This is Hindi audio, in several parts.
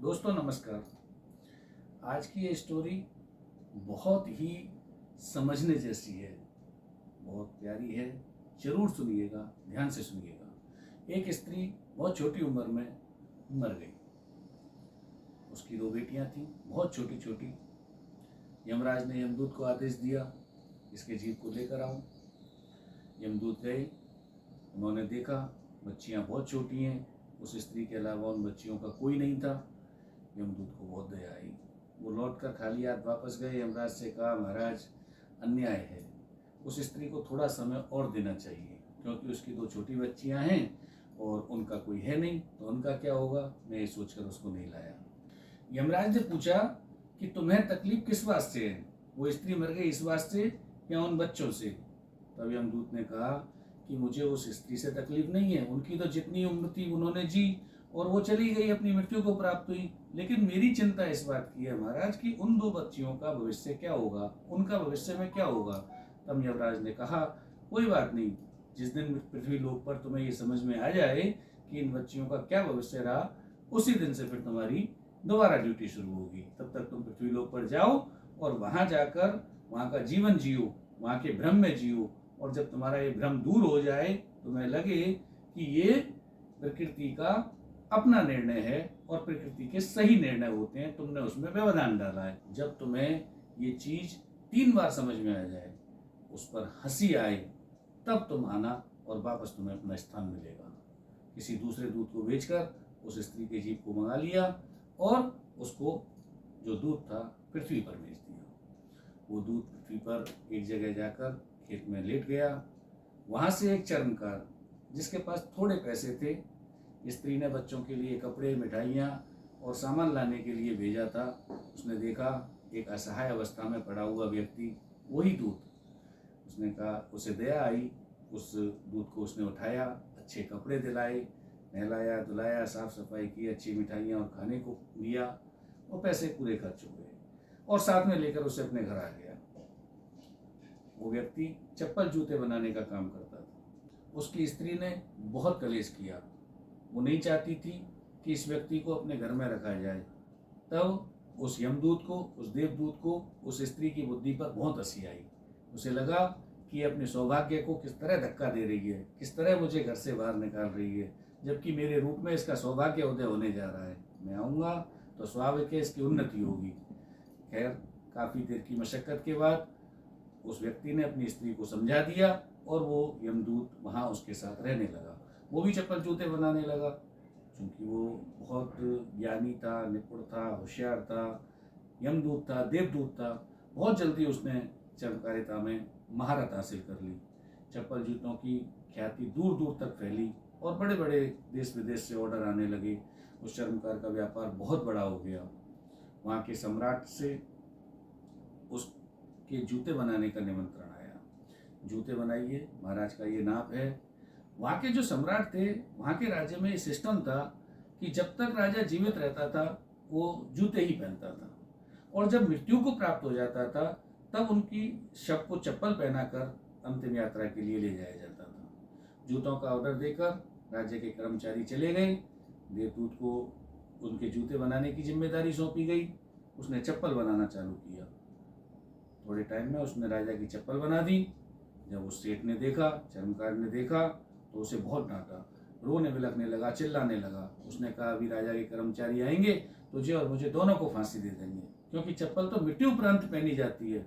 दोस्तों नमस्कार। आज की ये स्टोरी बहुत ही समझने जैसी है, बहुत प्यारी है। जरूर सुनिएगा, ध्यान से सुनिएगा। एक स्त्री बहुत छोटी उम्र में मर गई। उसकी 2 बेटियां थीं, बहुत छोटी छोटी। यमराज ने यमदूत को आदेश दिया, इसके जीव को लेकर आओ। यमदूत गए, उन्होंने देखा बच्चियां बहुत छोटी हैं, उस स्त्री के अलावा उन बच्चियों का कोई नहीं था। यमदूत को बहुत दया आई। वो लौटकर खाली हाथ वापस गए। यमराज से कहा, महाराज अन्याय है, उस स्त्री को थोड़ा समय और देना चाहिए, क्योंकि उसकी 2 छोटी बच्चियां हैं और उनका कोई है नहीं, तो उनका क्या होगा। मैं ये सोचकर उसको नहीं लाया। यमराज ने पूछा कि तुम्हें तकलीफ किस बात से है, वो स्त्री मर गई इस बात से या उन बच्चों से। तब यमदूत ने कहा कि मुझे उस स्त्री से तकलीफ नहीं है, उनकी तो जितनी उम्र थी उन्होंने जी और वो चली गई, अपनी मृत्यु को प्राप्त हुई। लेकिन मेरी चिंता इस बात की है महाराज कि उन 2 बच्चियों का भविष्य क्या होगा, उनका भविष्य में क्या होगा। तब यमराज ने कहा, कोई बात नहीं, जिस दिन पृथ्वी लोक पर तुम्हें ये समझ में आ जाए कि इन बच्चियों का क्या भविष्य रहा, उसी दिन से फिर तुम्हारी दोबारा ड्यूटी शुरू होगी। तब तक तुम पृथ्वी लोक पर जाओ और वहां जाकर वहां का जीवन जियो, वहां के भ्रम में जियो। और जब तुम्हारा ये भ्रम दूर हो जाए, तुम्हें लगे कि ये प्रकृति का अपना निर्णय है और प्रकृति के सही निर्णय होते हैं, तुमने उसमें व्यवधान डाला है। जब तुम्हें ये चीज 3 बार समझ में आ जाए, उस पर हंसी आए, तब तुम आना और वापस तुम्हें अपना स्थान मिलेगा। किसी दूसरे दूत को भेजकर उस स्त्री के जीव को मंगा लिया और उसको, जो दूत था, पृथ्वी पर भेज दिया। वो दूत पृथ्वी पर एक जगह जाकर खेत में लेट गया। वहां से एक चर्मकार, जिसके पास थोड़े पैसे थे, स्त्री ने बच्चों के लिए कपड़े, मिठाइयाँ और सामान लाने के लिए भेजा था। उसने देखा एक असहाय अवस्था में पड़ा हुआ व्यक्ति, वही दूत। उसने कहा, उसे दया आई, उस दूत को उसने उठाया, अच्छे कपड़े दिलाए, नहलाया धुलाया, साफ सफाई की, अच्छी मिठाइयाँ और खाने को दिया और पैसे पूरे खर्च हो गए और साथ में लेकर उसे अपने घर आ गया। वो व्यक्ति चप्पल जूते बनाने का काम करता था। उसकी स्त्री ने बहुत कलेश किया, वो नहीं चाहती थी कि इस व्यक्ति को अपने घर में रखा जाए। तब उस यमदूत को, उस देवदूत को, उस स्त्री की बुद्धि पर बहुत हंसी आई। उसे लगा कि ये अपने सौभाग्य को किस तरह धक्का दे रही है, किस तरह मुझे घर से बाहर निकाल रही है, जबकि मेरे रूप में इसका सौभाग्य उदय होने जा रहा है। मैं आऊँगा तो स्वाभाविक है इसकी उन्नति होगी। खैर, काफ़ी देर की मशक्कत के बाद उस व्यक्ति ने अपनी स्त्री को समझा दिया और वो यमदूत वहाँ उसके साथ रहने लगा। वो भी चप्पल जूते बनाने लगा, क्योंकि वो बहुत ज्ञानी था, निपुण था, होशियार था, यमदूत था, देवदूत था। बहुत जल्दी उसने चर्मकारिता में महारत हासिल कर ली। चप्पल जूतों की ख्याति दूर दूर तक फैली और बड़े बड़े देश विदेश से ऑर्डर आने लगे। उस चर्मकार का व्यापार बहुत बड़ा हो गया। वहाँ के सम्राट से उसके जूते बनाने का निमंत्रण आया। जूते बनाइए, महाराज का ये नाप है। वहाँ के जो सम्राट थे, वहाँ के राज्य में ये सिस्टम था कि जब तक राजा जीवित रहता था वो जूते ही पहनता था, और जब मृत्यु को प्राप्त हो जाता था तब उनकी शव को चप्पल पहनाकर अंतिम यात्रा के लिए ले जाया जाता था। जूतों का ऑर्डर देकर राज्य के कर्मचारी चले गए। देवदूत को उनके जूते बनाने की जिम्मेदारी सौंपी गई। उसने चप्पल बनाना चालू किया। थोड़े टाइम में उसने राजा की चप्पल बना दी। जब उस सेठ ने देखा, चर्मकार ने देखा, तो उसे बहुत डांटा, रोने बिलखने लगा, चिल्लाने लगा। उसने कहा, अभी राजा के कर्मचारी आएंगे, तुझे और मुझे दोनों को फांसी दे देंगे, क्योंकि चप्पल तो मृत्यु उपरांत पहनी जाती है।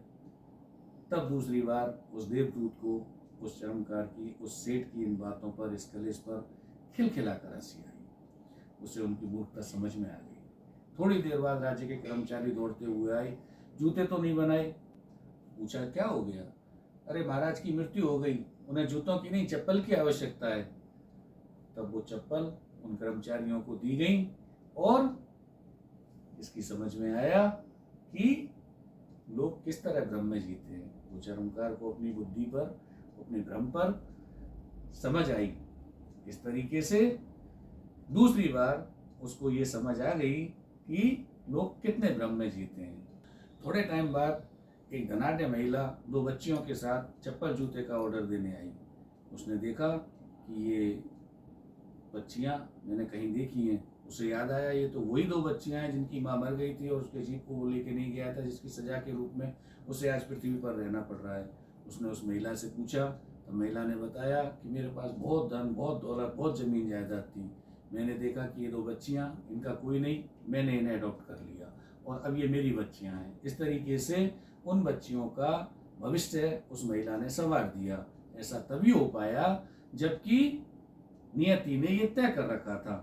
तब दूसरी बार उस देवदूत को, उस चर्मकार की, उस सेठ की इन बातों पर, इस कलेश पर खिलखिलाकर हंसी आई। उसे उनकी मूर्खता समझ में आ गई। थोड़ी देर बाद राज्य के कर्मचारी दौड़ते हुए आए। जूते तो नहीं बनाए। पूछा, क्या हो गया? अरे महाराज की मृत्यु हो गई, उन्हें जूतों की नहीं चप्पल की आवश्यकता है। तब वो चप्पल उन कर्मचारियों को दी गई और इसकी समझ में आया कि लोग किस तरह भ्रम में जीते हैं। वो चर्मकार को अपनी बुद्धि पर, अपने भ्रम पर समझ आई। इस तरीके से दूसरी बार उसको ये समझ आ गई कि लोग कितने भ्रम में जीते हैं। थोड़े टाइम बाद एक धनाढ्य महिला 2 बच्चियों के साथ चप्पल जूते का ऑर्डर देने आई। उसने देखा कि ये बच्चियां मैंने कहीं देखी हैं, उसे याद आया ये तो वही 2 बच्चियां हैं जिनकी माँ मर गई थी और उसके जीव को वो लेके नहीं गया था, जिसकी सजा के रूप में उसे आज पृथ्वी पर रहना पड़ रहा है। उसने उस महिला से पूछा तो महिला ने बताया कि मेरे पास बहुत धन, बहुत दौलत, बहुत ज़मीन जायदाद थी। मैंने देखा कि ये 2 बच्चियां, इनका कोई नहीं, मैंने इन्हें अडॉप्ट कर लिया और अब ये मेरी बच्चियां हैं। इस तरीके से उन बच्चियों का भविष्य उस महिला ने संवार दिया। ऐसा तभी हो पाया जबकि नियति ने ये तय कर रखा था।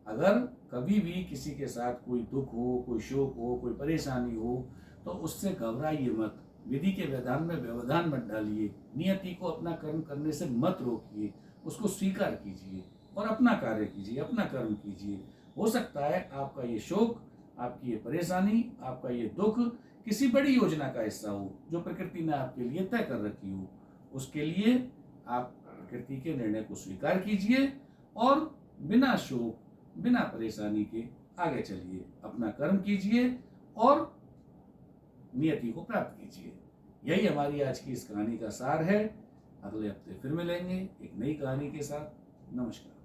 अगर कभी भी किसी के साथ कोई दुख हो, कोई शोक हो, कोई परेशानी हो तो उससे घबराइए मत, विधि के विधान में व्यवधान मत डालिए, नियति को अपना कर्म करने से मत रोकिए, उसको स्वीकार कीजिए और अपना कार्य कीजिए, अपना कर्म कीजिए। हो सकता है आपका ये शोक, आपकी ये परेशानी, आपका ये दुख किसी बड़ी योजना का हिस्सा हो जो प्रकृति ने आपके लिए तय कर रखी हो। उसके लिए आप प्रकृति के निर्णय को स्वीकार कीजिए और बिना शोक, बिना परेशानी के आगे चलिए, अपना कर्म कीजिए और नियति को प्राप्त कीजिए। यही हमारी आज की इस कहानी का सार है। अगले हफ्ते फिर मिलेंगे एक नई कहानी के साथ। नमस्कार।